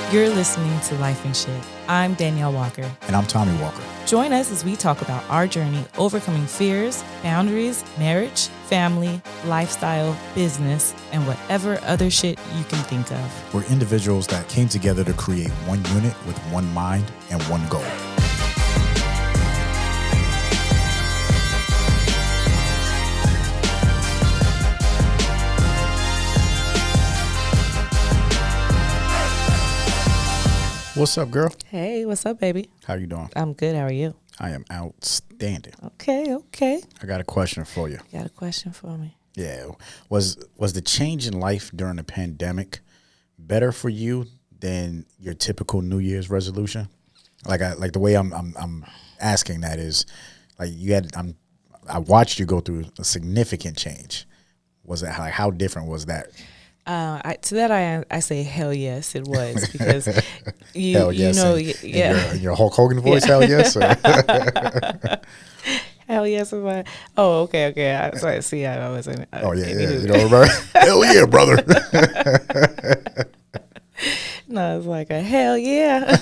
You're listening to Life and Shyt. I'm Danielle Walker. And I'm Tommy Walker. Join us as we talk about our journey overcoming fears, boundaries, marriage, family, lifestyle, business, and whatever other shit you can think of. We're individuals that came together to create one unit with one mind and one goal. What's up, girl? Hey, what's up, baby? How you doing? I'm good. How are you? I am outstanding. Okay. I got a question for you. Got a question for me? Yeah. Was the change in life during the pandemic better for you than your typical New Year's resolution? Like the way I'm asking that is, like, I watched you go through a significant change. Was it how different was that? To that I say hell yes, it was, because hell yes, you know, yeah. In your Hulk Hogan voice, hell yes. Hell yes, is my. Oh, okay. I see. I was in. Oh yeah. You don't remember? Hell yeah, brother. No, it's like a hell yeah.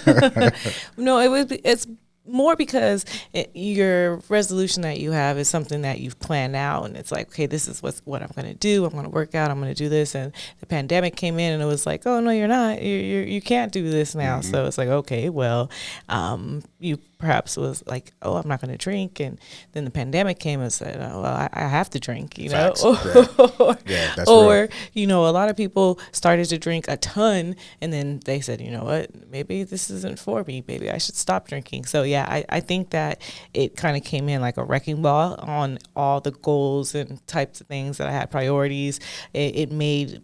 No, it's more because your resolution that you have is something that you've planned out, and it's like, okay, this is what I'm going to do. I'm going to work out. I'm going to do this. And the pandemic came in, and it was like, oh no, you're not. You can't do this now. Mm-hmm. So it's like, okay, well, you perhaps was like, oh, I'm not going to drink, and then the pandemic came and said, oh, well, I have to drink, you know. That's or real. You know, a lot of people started to drink a ton, and then they said, you know what, maybe this isn't for me. Maybe I should stop drinking. So yeah, I think that it kind of came in like a wrecking ball on all the goals and types of things that I had, priorities. It made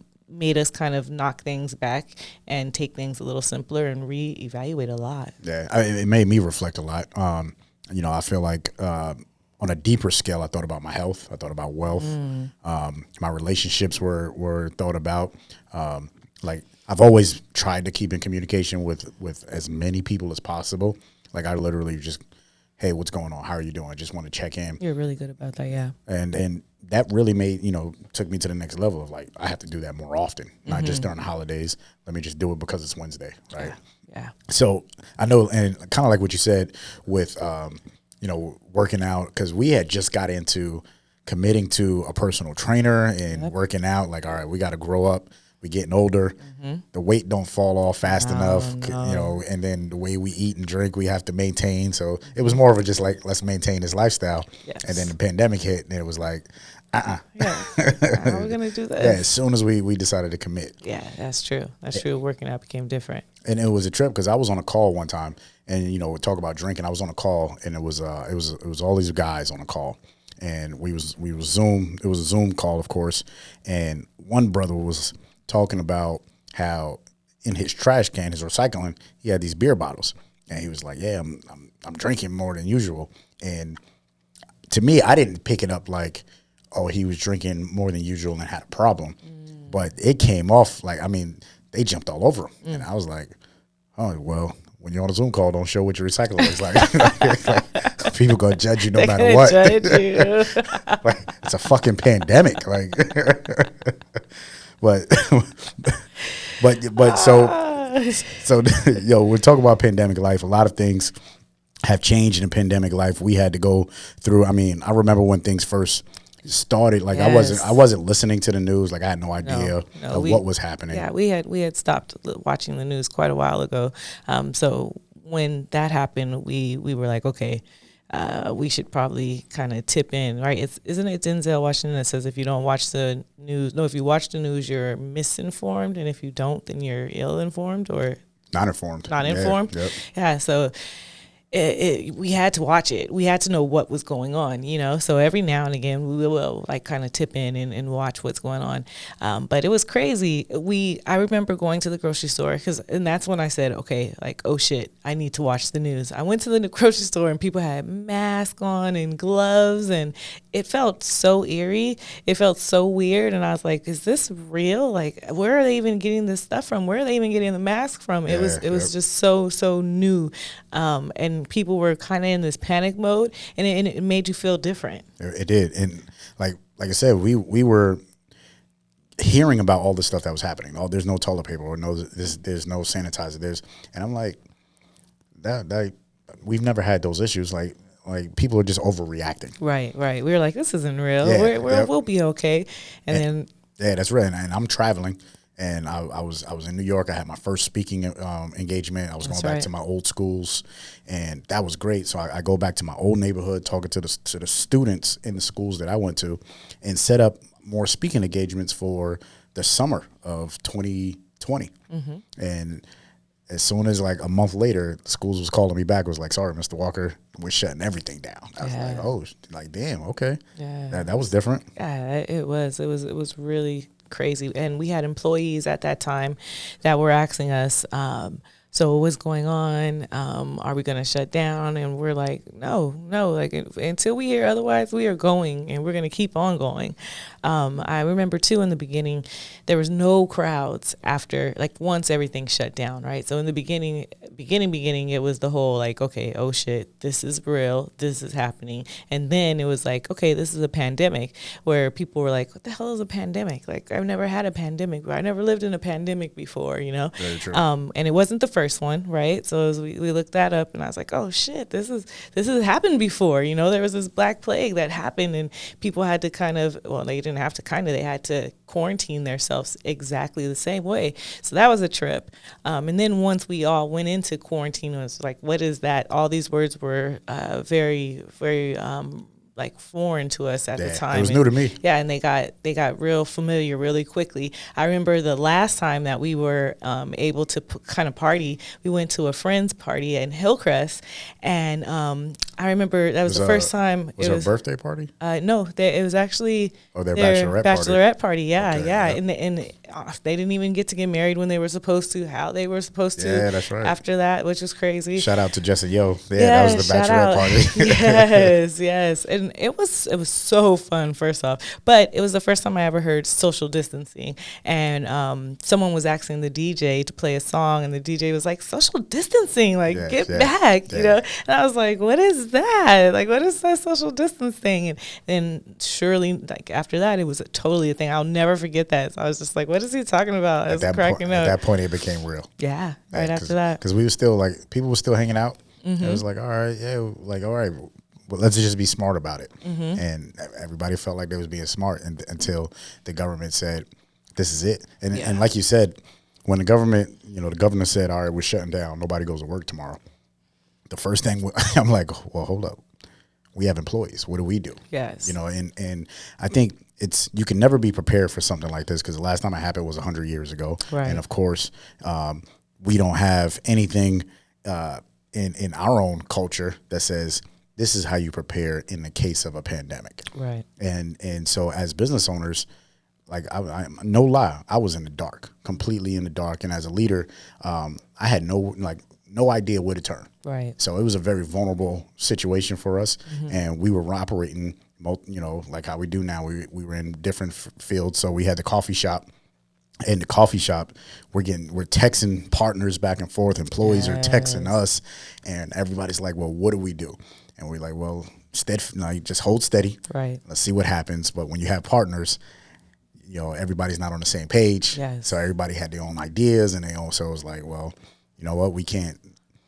us kind of knock things back and take things a little simpler and reevaluate a lot. Yeah, it made me reflect a lot. You know, I feel like on a deeper scale, I thought about my health. I thought about wealth. My relationships were thought about. Like, I've always tried to keep in communication with as many people as possible. Like, I literally just, hey, what's going on? How are you doing? I just want to check in. You're really good about that, yeah. And that really took me to the next level of, like, I have to do that more often, not just during the holidays. Let me just do it because it's Wednesday, right? Yeah. So I know, and kind of like what you said with, working out, because we had just got into committing to a personal trainer and working out. Like, all right, we got to grow up. We're getting older. The weight don't fall off fast enough, and then the way we eat and drink, we have to maintain. So it was more of a just like, let's maintain this lifestyle. Yes. And then the pandemic hit, and it was like, Yeah. How are we going to do this? Yeah, as soon as we decided to commit. Yeah, that's true. That's true. Working out became different. And it was a trip because I was on a call one time, and we talk about drinking. I was on a call, and it was all these guys on a call, and we was Zoom. It was a Zoom call, of course, and one brother was talking about how in his trash can, his recycling, he had these beer bottles, and he was like, "Yeah, I'm drinking more than usual." And to me, I didn't pick it up like, oh, he was drinking more than usual and had a problem, but it came off like, I mean, they jumped all over him, and I was like, oh well. When you're on a Zoom call, don't show what your recycling looks like. People gonna judge you no matter what. Judge you. Like, it's a fucking pandemic. Like, but so we're talking about pandemic life. A lot of things have changed in pandemic life. We had to go through. I mean, I remember when things first started. Like, yes. I wasn't listening to the news. Like, I had no idea of what was happening. Yeah, we had stopped watching the news quite a while ago. So when that happened, we were like, okay, we should probably kind of tip in, right? Isn't it Denzel Washington that says if you don't watch the news, if you watch the news, you're misinformed, and if you don't, then you're ill-informed or not informed. Yeah. So we had to watch it. We had to know what was going on, So every now and again, we will like kind of tip in and watch what's going on. But it was crazy. I remember going to the grocery store and that's when I said, okay, like, oh shit, I need to watch the news. I went to the grocery store and people had masks on and gloves, and it felt so eerie. It felt so weird. And I was like, is this real? Like, where are they even getting this stuff from? Where are they even getting the mask from? It was just so new. And people were kind of in this panic mode, and it made you feel different. It did. And like I said, we were, hearing about all the stuff that was happening. Oh, there's no toilet paper, or no, there's no sanitizer. And I'm like, that we've never had those issues. Like people are just overreacting. Right. We were like, this isn't real. Yeah, We'll be okay. And then yeah, that's right. And I'm traveling, and I was in New York. I had my first speaking engagement. I was going back to my old schools, and that was great. So I go back to my old neighborhood, talking to the students in the schools that I went to, and set up more speaking engagements for the summer of 2020. And as soon as like a month later, the schools was calling me back. It was like, sorry, Mr. Walker, we're shutting everything down. I was like, oh, like, damn, okay. Yeah. That was different. Yeah, it was really crazy. And we had employees at that time that were asking us, so what's going on? Are we going to shut down? And we're like, no, like until we hear otherwise, we are going, and we're going to keep on going. I remember too, in the beginning, there was no crowds after, like, once everything shut down, right? So in the beginning, it was the whole like, okay, oh shit, this is real, this is happening. And then it was like, okay, this is a pandemic, where people were like, what the hell is a pandemic? Like, I've never had a pandemic, I never lived in a pandemic before, you know? Very true. And it wasn't the first one, right? So as we looked that up, and I was like, oh shit, this has happened before, you know? There was this Black Plague that happened, and people had to they had to quarantine themselves exactly the same way. So that was a trip. And then once we all went into quarantine, it was like, what is that? All these words were very, very like foreign to us at the time. It was new to me. Yeah, and they got real familiar really quickly. I remember the last time that we were able to kind of party, we went to a friend's party in Hillcrest, and I remember that was the first time. Was it a birthday party? No, it was actually their bachelorette party. Yeah, okay, yeah, yep. and they didn't even get to get married when they were supposed to. How they were supposed to? Yeah, that's right. After that, which was crazy. Shout out to Jesse Yo. Yeah, that was the bachelorette party. yes, and it was so fun. First off, but it was the first time I ever heard social distancing, and someone was asking the DJ to play a song, and the DJ was like, "Social distancing, like get back," you know. And I was like, "What is that? Like, what is that social distancing?" And then surely, like after that, it was totally a thing. I'll never forget that. So I was just like, "What is he talking about?" I was cracking up. At that point, it became real. Yeah, right after that, because we were still like, people were still hanging out. It was like, all right, well, let's just be smart about it. And everybody felt like they was being smart until the government said, this is it. And like you said, when the government, the governor said, all right, we're shutting down, nobody goes to work tomorrow. The first thing I'm like, well, hold up. We have employees. What do we do? Yes. And I think you can never be prepared for something like this, because the last time it happened was 100 years ago. Right. And of course, we don't have anything in our own culture that says this is how you prepare in the case of a pandemic. Right. And so as business owners, like I no lie, I was in the dark, completely in the dark. And as a leader, I had no idea where to turn. Right. So it was a very vulnerable situation for us, and we were operating, like how we do now. We were in different fields. So we had the coffee shop. In the coffee shop, we're texting partners back and forth. Employees are texting us, and everybody's like, "Well, what do we do?" And we're like, "Well, just hold steady. Right. Let's see what happens." But when you have partners, everybody's not on the same page. Yes. So everybody had their own ideas, and they also was like, "Well, you know what? We can't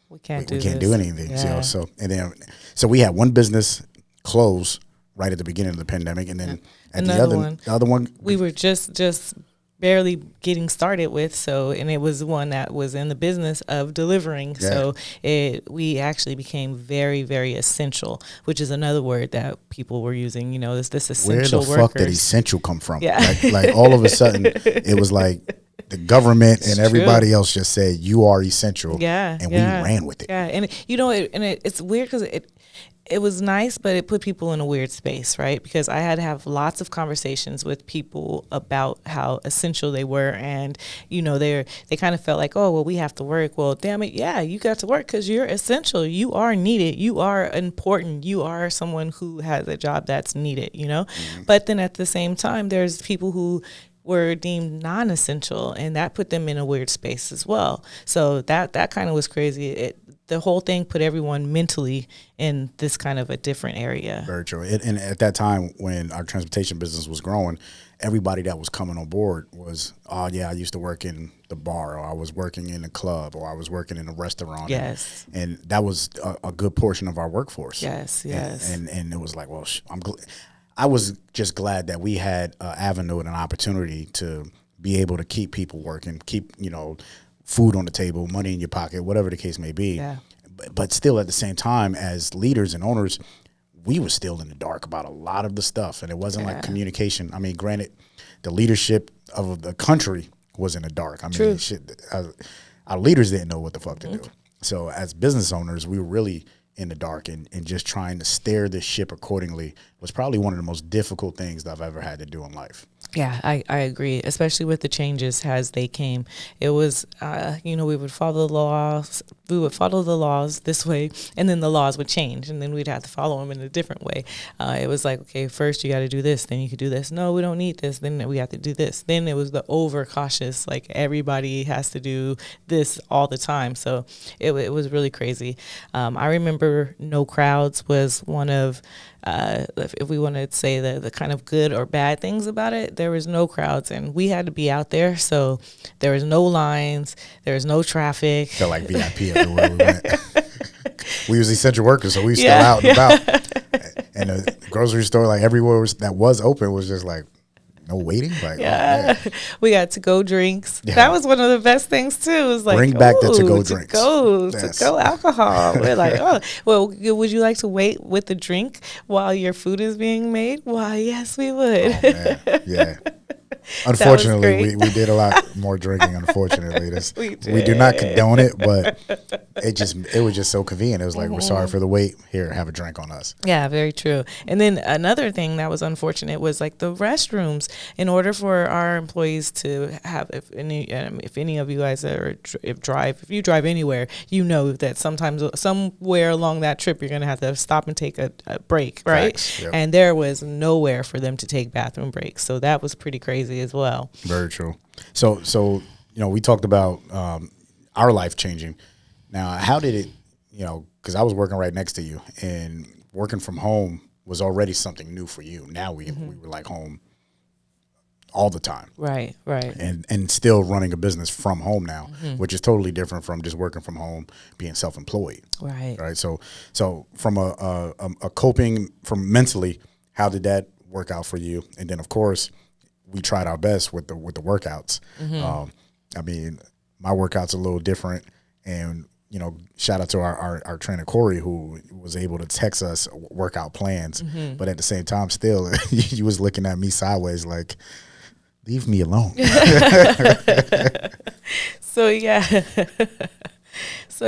do anything." Yeah. So we had one business close right at the beginning of the pandemic, and then the other one we were just barely getting started with. And it was one that was in the business of delivering. Yeah. So we actually became very, very essential, which is another word that people were using, this essential workers. Where the fuck did essential come from? Yeah. Like all of a sudden it was like the government and everybody else just said, you are essential. Yeah. And we ran with it. Yeah. And it's weird because it was nice, but it put people in a weird space, right? Because I had to have lots of conversations with people about how essential they were, and they kind of felt like, oh, well, we have to work. Well, damn it, yeah, you got to work because you're essential. You are needed. You are important. You are someone who has a job that's needed. But then at the same time, there's people who were deemed non-essential, and that put them in a weird space as well. So that kind of was crazy. The whole thing put everyone mentally in this kind of a different area. Very true. And at that time, when our transportation business was growing, everybody that was coming on board was, oh yeah, I used to work in the bar, or I was working in a club, or I was working in a restaurant. Yes. And that was a good portion of our workforce. Yes, yes. And it was like, well, I was just glad that we had an avenue and an opportunity to be able to keep people working, keep, food on the table, money in your pocket, whatever the case may be. Yeah. But still, at the same time, as leaders and owners, we were still in the dark about a lot of the stuff. And it wasn't like communication. I mean, granted, the leadership of the country was in the dark. I mean, our leaders didn't know what the fuck to do. So as business owners, we were really in the dark, and just trying to steer this ship accordingly was probably one of the most difficult things that I've ever had to do in life. Yeah, I agree, especially with the changes as they came. It was, we would follow the laws. We would follow the laws this way, and then the laws would change, and then we'd have to follow them in a different way. It was like, okay, first you got to do this, then you could do this. No, we don't need this. Then we have to do this. Then it was the over cautious, like everybody has to do this all the time. So it was really crazy. I remember no crowds was one of, if we want to say the kind of good or bad things about it, there was no crowds, and we had to be out there. So there was no lines, there was no traffic. Felt like VIP everywhere we went. We was essential workers, so we still out and about. And the grocery store, like everywhere that was open, was just like no waiting. Like, we got to-go drinks. Yeah. That was one of the best things too. It was like, bring back the to-go drinks. To-go alcohol. We're like, oh, well, would you like to wait with the drink while your food is being made? Why, yes, we would. Oh, man. Yeah. Unfortunately, we did a lot more drinking. Unfortunately, we do not condone it, but it was just so convenient. It was like, we're sorry for the wait. Here, have a drink on us. Yeah, very true. And then another thing that was unfortunate was like the restrooms. In order for our employees to have, if any of you guys if you drive anywhere, you know that sometimes somewhere along that trip you're gonna have to stop and take a break, right? Yep. And there was nowhere for them to take bathroom breaks, so that was pretty crazy as well. Very true. So we talked about our life changing. Now, how did it, because I was working right next to you, and working from home was already something new for you. Now we were like home all the time. Right. And still running a business from home now, which is totally different from just working from home, being self-employed. Right. So from a coping from mentally, how did that work out for you? And then, of course, we tried our best with the workouts. I mean, my workout's a little different, and shout out to our trainer Corey, who was able to text us workout plans. But at the same time, still, you was looking at me sideways like, leave me alone. So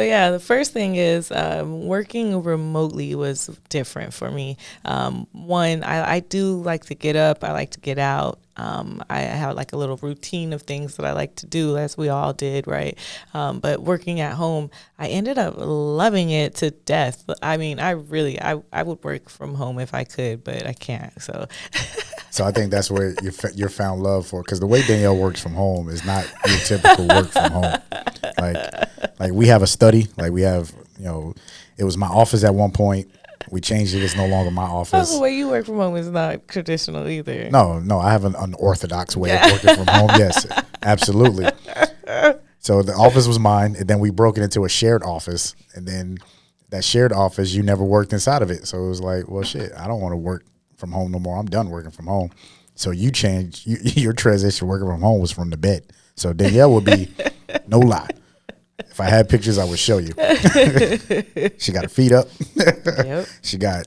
the first thing is working remotely was different for me. One, I do like to get up. I like to get out. I have like a little routine of things that I like to do, as we all did, right? But working at home, I ended up loving it to death. I mean, I would work from home if I could, but I can't. So I think that's where you're found love for, because the way Danielle works from home is not your typical work from home. Like we have a study, like we have, it was my office at one point. We changed it. It's no longer my office. The way you work from home is not traditional either. No, I have an unorthodox way of working from home. Yes, absolutely. So the office was mine, and then we broke it into a shared office, and then that shared office, you never worked inside of it. So it was like, well, shit, I don't want to work from home no more. I'm done working from home. So you changed, your transition working from home was from the bed. So Danielle would be, no lie, if I had pictures, I would show you. She got her feet up. Yep. She got,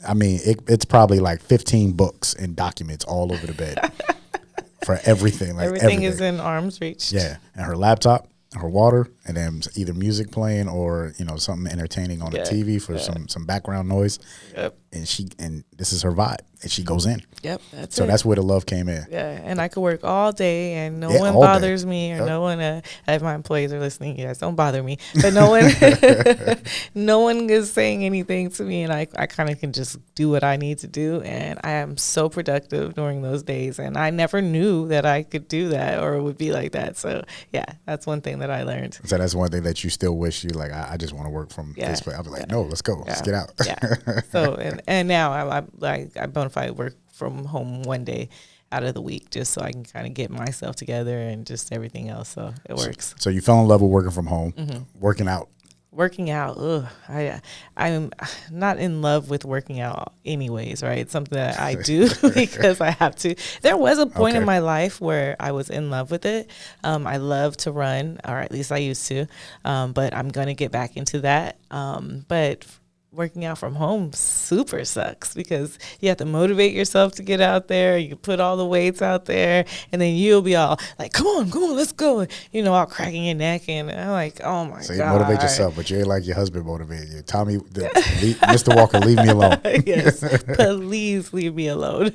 it's probably like 15 books and documents all over the bed for everything. Like everything is in arm's reach. Yeah. And her laptop, her water, and then either music playing or, something entertaining on the TV for some background noise. Yep. And this is her vibe. And she goes in. Yep. So that's where the love came in. Yeah. And I could work all day, and no one bothers me, or no one, if my employees are listening, yes, don't bother me. But no one is saying anything to me, and I kind of can just do what I need to do. And I am so productive during those days. And I never knew that I could do that or it would be like that. So yeah, that's one thing that I learned. So that's one thing that you still wish you, like, I just want to work from this place. I'll be like, no, let's go. Let's get out. Yeah. So, and now I bona fide work from home one day out of the week, just so I can kind of get myself together and just everything else. So it works. So you fell in love with working from home, working out. Working out, I'm not in love with working out anyways, right? It's something that I do because I have to. There was a point in my life where I was in love with it. I love to run, or at least I used to, but I'm going to get back into that. But working out from home super sucks because you have to motivate yourself to get out there. You put all the weights out there, and then you'll be all like, come on, let's go. All cracking your neck. And I'm like, oh my God. So you motivate yourself, but you ain't like your husband motivating you. Tommy, Mr. Walker, leave me alone. Yes, please leave me alone.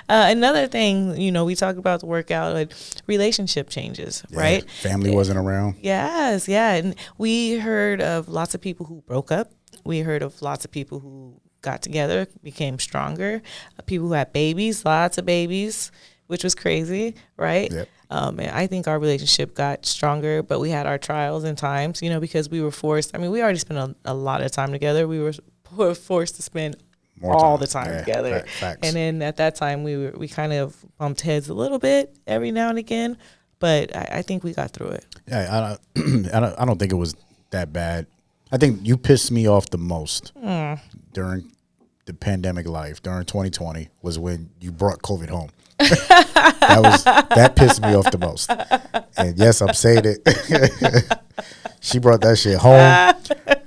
Another thing, we talk about the workout, like relationship changes, right? Family wasn't around. Yes, yeah. And we heard of lots of people who broke up. We heard of lots of people who got together, became stronger, people who had babies, lots of babies, which was crazy, right? Yep. And I think our relationship got stronger, but we had our trials and times, because we were forced. I mean, we already spent a lot of time together. We were forced to spend all the time together. Facts. And then at that time, we kind of bumped heads a little bit every now and again, but I think we got through it. Yeah, I don't think it was that bad. I think you pissed me off the most during the pandemic life, during 2020, was when you brought COVID home. That pissed me off the most. And yes, I'm saying it. She brought that shit home,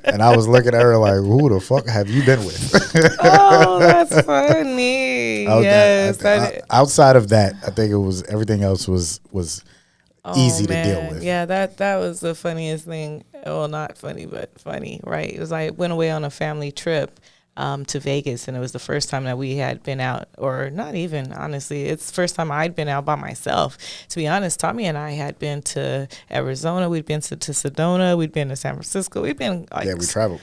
and I was looking at her like, who the fuck have you been with? Oh, that's funny. Yes. Outside of that, I think it was everything else was easy to deal with. Yeah, that was the funniest thing. Well, not funny, but funny, right? It was like went away on a family trip to Vegas, and it was the first time that we had been out, or not even, honestly. It's the first time I'd been out by myself. To be honest, Tommy and I had been to Arizona. We'd been to Sedona. We'd been to San Francisco. We'd been like... Yeah, we traveled.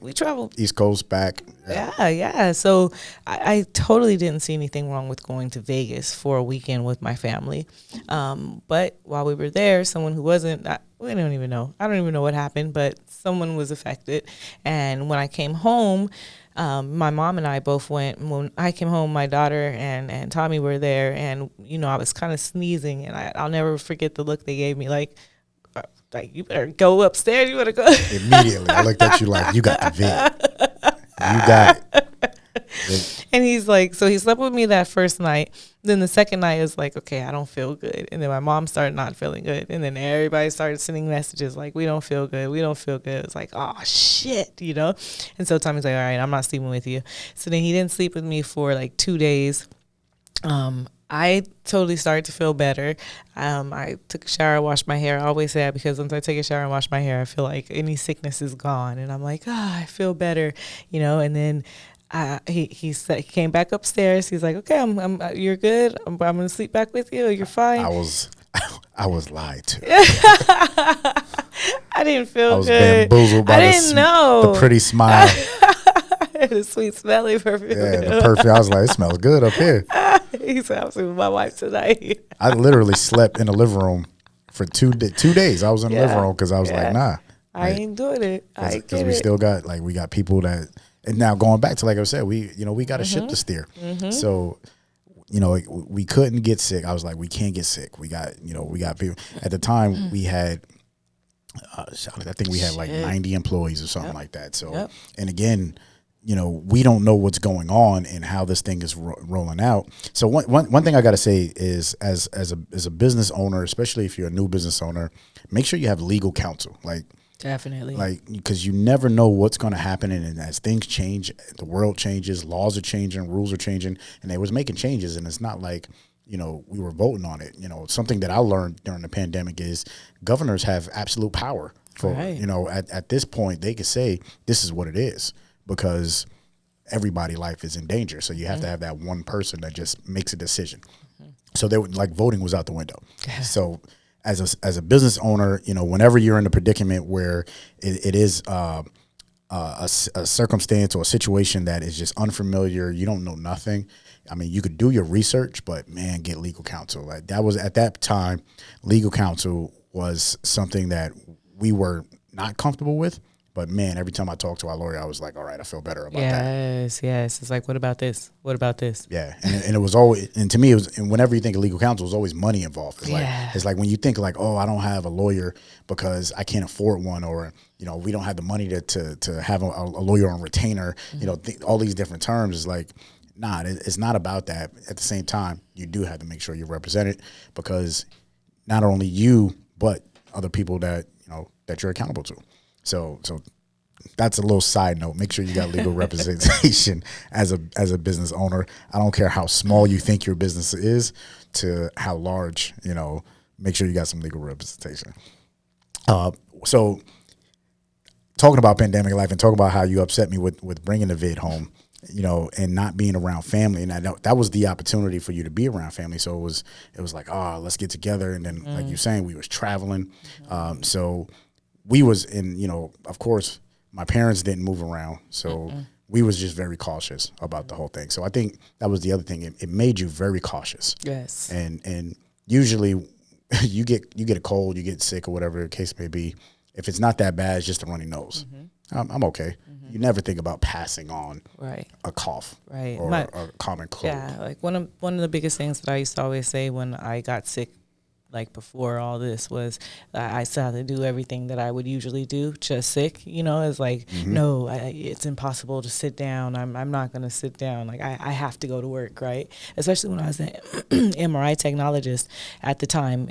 We traveled. East Coast, back. Yeah. So I totally didn't see anything wrong with going to Vegas for a weekend with my family. But while we were there, someone who wasn't... we don't even know. I don't even know what happened, but someone was affected. And when I came home, my mom and I both went. When I came home, my daughter and Tommy were there, and I was kind of sneezing, and I'll never forget the look they gave me, like you better go upstairs. You better go. Immediately, I looked at you like, you got the vid. You got it. And he's like, so he slept with me that first night. Then the second night is like, okay, I don't feel good. And then my mom started not feeling good. And then everybody started sending messages like, we don't feel good. We don't feel good. It's like, oh, shit, And so Tommy's like, all right, I'm not sleeping with you. So then he didn't sleep with me for like 2 days. I totally started to feel better. I took a shower, washed my hair. I always say that because once I take a shower and wash my hair, I feel like any sickness is gone. And I'm like, I feel better, and then he said, he came back upstairs. He's like, okay, you're good. I'm going to sleep back with you. You're fine. I was lied to. I didn't feel I was good. bamboozled by the pretty smile. The sweet smelly perfume. Yeah, the perfume. I was like, it smells good up here. He said, I was with my wife tonight. I literally slept in the living room for 2 days. I was in the living room because I was like, nah. I ain't doing it. Because we still got, we got people that, and now going back to, like I said, we got a ship to steer. So, we couldn't get sick. I was like, we can't get sick. We got people. At the time, we had, I think we had like 90 employees or something like that. So, and again, we don't know what's going on and how this thing is rolling out. So one thing I got to say is as a business owner, especially if you're a new business owner, make sure you have legal counsel. Definitely. Because you never know what's going to happen. And as things change, the world changes, laws are changing, rules are changing, and they was making changes. And it's not like, we were voting on it. Something that I learned during the pandemic is governors have absolute power for, at this point, they could say, this is what it is, because everybody's life is in danger. So you have to have that one person that just makes a decision. So they would, voting was out the window. So as a business owner, whenever you're in a predicament where it is a circumstance or a situation that is just unfamiliar, you don't know nothing. I mean, you could do your research, but man, get legal counsel. That was at that time, legal counsel was something that we were not comfortable with, But man, every time I talked to our lawyer, I was like, all right, I feel better about that. Yes. It's like, what about this? What about this? Yeah, and it was always, and to me, it was, and whenever you think of legal counsel, there's always money involved. It's like when you think like, oh, I don't have a lawyer because I can't afford one, or we don't have the money to have a lawyer on retainer. All these different terms is like, nah, it's not about that. At the same time, you do have to make sure you're represented, because not only you but other people that that you're accountable to. So that's a little side note. Make sure you got legal representation as a business owner. I don't care how small you think your business is to how large, make sure you got some legal representation. So talking about pandemic life and talking about how you upset me with bringing the vid home, and not being around family. And I know that was the opportunity for you to be around family. So it was like, oh, let's get together. And then like you're saying, we was traveling. So we was in, of course, my parents didn't move around. So we was just very cautious about the whole thing. So I think that was the other thing. It made you very cautious. Yes. And usually you get a cold, you get sick or whatever the case may be. If it's not that bad, it's just a runny nose. I'm okay. You never think about passing on a cough or a common cold. Yeah, like one of the biggest things that I used to always say when I got sick, like before all this, was I still had to do everything that I would usually do, just sick. It's like, no, it's impossible to sit down. I'm not going to sit down. Like I have to go to work, right? Especially when I was an MRI technologist at the time.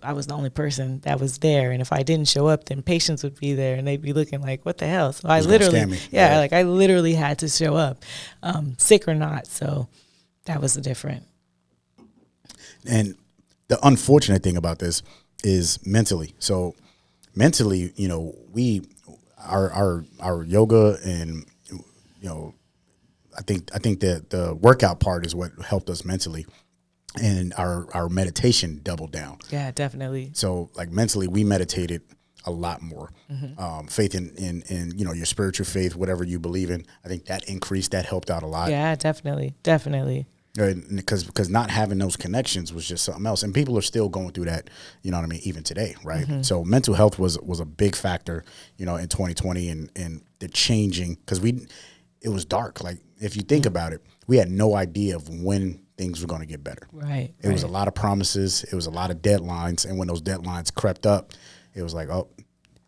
I was the only person that was there, and if I didn't show up, then patients would be there, and they'd be looking like, "What the hell?" So I literally, like I literally had to show up, sick or not. So that was the different. And the unfortunate thing about this is mentally. So mentally, our yoga and I think that the workout part is what helped us mentally. And our meditation doubled down. Yeah, definitely. So like mentally, we meditated a lot more. Faith in your spiritual faith, whatever you believe in. I think that increased, that helped out a lot. Yeah, definitely. Because not having those connections was just something else. And people are still going through that, even today, right? So mental health was a big factor, in 2020 and the changing, because it was dark. Like if you think about it, we had no idea of when things were going to get better. Right. It was a lot of promises. It was a lot of deadlines. And when those deadlines crept up, it was like, oh,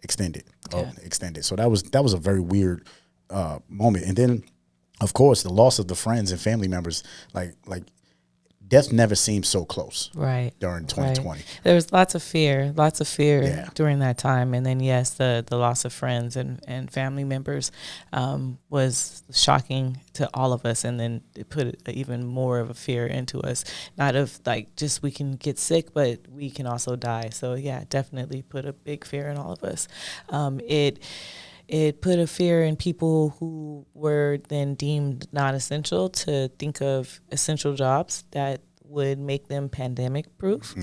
extended. So that was a very weird moment. And then, of course, the loss of the friends and family members, like death never seemed so close. Right. During 2020. Right. There was lots of fear during that time. And then, yes, the loss of friends and family members was shocking to all of us. And then it put even more of a fear into us, not of like just we can get sick, but we can also die. So, yeah, definitely put a big fear in all of us. It put a fear in people who were then deemed not essential to think of essential jobs that would make them pandemic proof.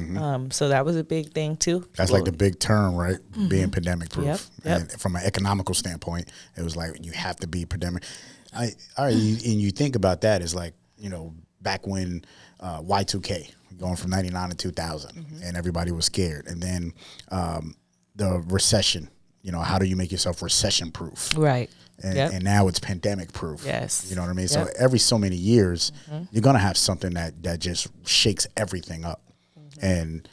So that was a big thing too. That's like the big term, right? Being pandemic proof. Yep. And from an economical standpoint, it was like you have to be pandemic. And you think about that as like, back when Y2K, going from 99 to 2000, and everybody was scared. And then the recession. How do you make yourself recession proof? Right. And now it's pandemic proof. Yes. You know what I mean? So every so many years, you're going to have something that just shakes everything up. And,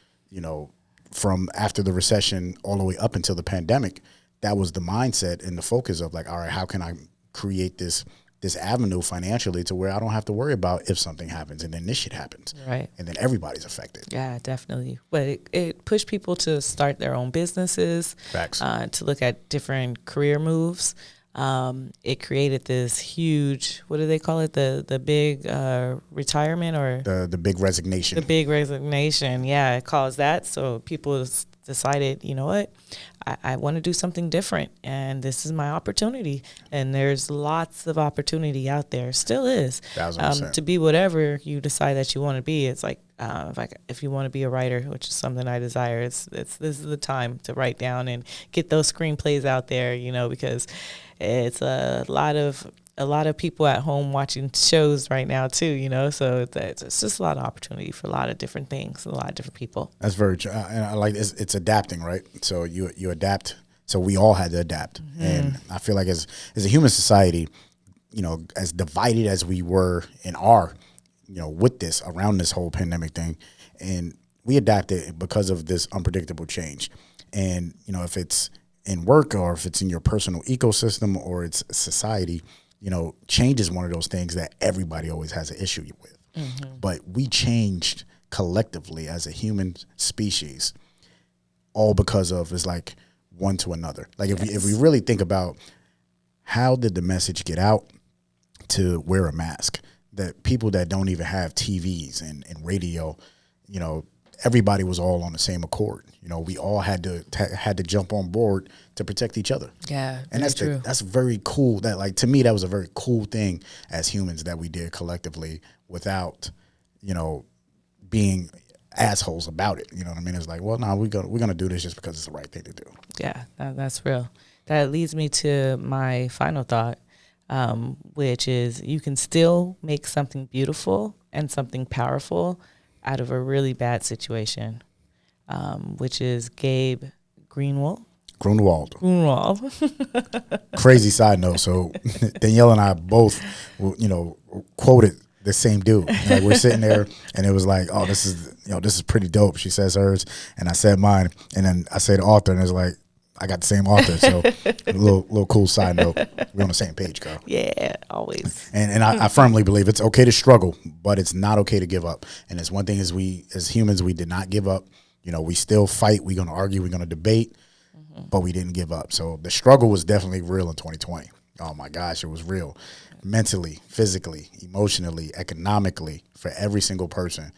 from after the recession all the way up until the pandemic, that was the mindset and the focus of like, all right, how can I create this avenue financially to where I don't have to worry about if something happens and then this shit happens. Right. And then everybody's affected. Yeah, definitely. But it pushed people to start their own businesses. Facts. To look at different career moves. It created this huge, what do they call it? The big retirement or? The big resignation. The big resignation. Yeah, it caused that. So people decided, you know what? I want to do something different, and this is my opportunity. And there's lots of opportunity out there, still is, to be whatever you decide that you want to be. It's like if you want to be a writer, which is something I desire, this is the time to write down and get those screenplays out there, because it's a lot of people at home watching shows right now too, so it's just a lot of opportunity for a lot of different things, a lot of different people. That's very true. And I like it's adapting, right? So you adapt So we all had to adapt. And I feel like as a human society, you know, as divided as we were and are, you know, with this around this whole pandemic thing, and we adapted because of this unpredictable change. And, you know, if it's in work or if it's in your personal ecosystem or it's society, you know, change is one of those things that everybody always has an issue with. But we changed collectively as a human species, all because of it's like one to another. Like if we really think about how did the message get out to wear a mask, that people that don't even have TVs and radio, you know, everybody was all on the same accord. You know, we all had to jump on board to protect each other. Yeah, and that's very cool. That, like, to me, that was a very cool thing as humans that we did collectively without, you know, being assholes about it. You know what I mean? It's like, well, no, we're gonna do this just because it's the right thing to do. Yeah, that's real. That leads me to my final thought, which is you can still make something beautiful and something powerful out of a really bad situation, which is Gabe Grunewald. Crazy side note. So Danielle and I both, you know, quoted the same dude. Like, we're sitting there and it was like, oh, this is pretty dope. She says hers and I said mine. And then I say the author and it's like, I got the same author. So a little cool side note. We're on the same page, girl. Yeah, always. And I firmly believe it's okay to struggle, but it's not okay to give up. And it's one thing is we, as humans, we did not give up. You know, we still fight. We're going to argue. We're going to debate, but we didn't give up. So the struggle was definitely real in 2020. Oh, my gosh, it was real. Mentally, physically, emotionally, economically, for every single person.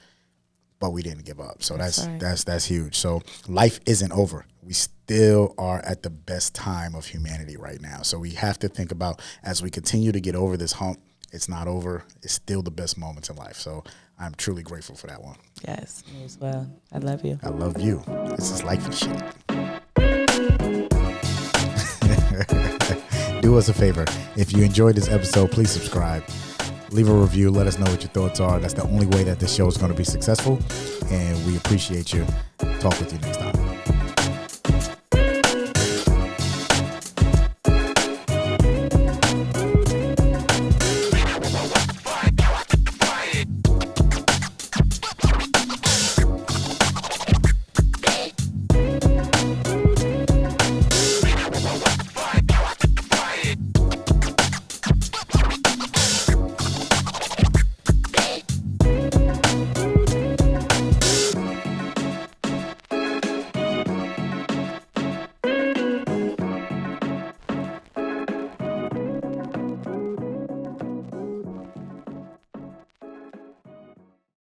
But we didn't give up. So that's huge. So life isn't over. We still are at the best time of humanity right now. So we have to think about, as we continue to get over this hump, it's not over. It's still the best moments in life. So I'm truly grateful for that one. Yes, me as well. I love you. I love you. This is Lyfe and Shyt. Do us a favor. If you enjoyed this episode, please subscribe. Leave a review. Let us know what your thoughts are. That's the only way that this show is going to be successful. And we appreciate you. Talk with you next time.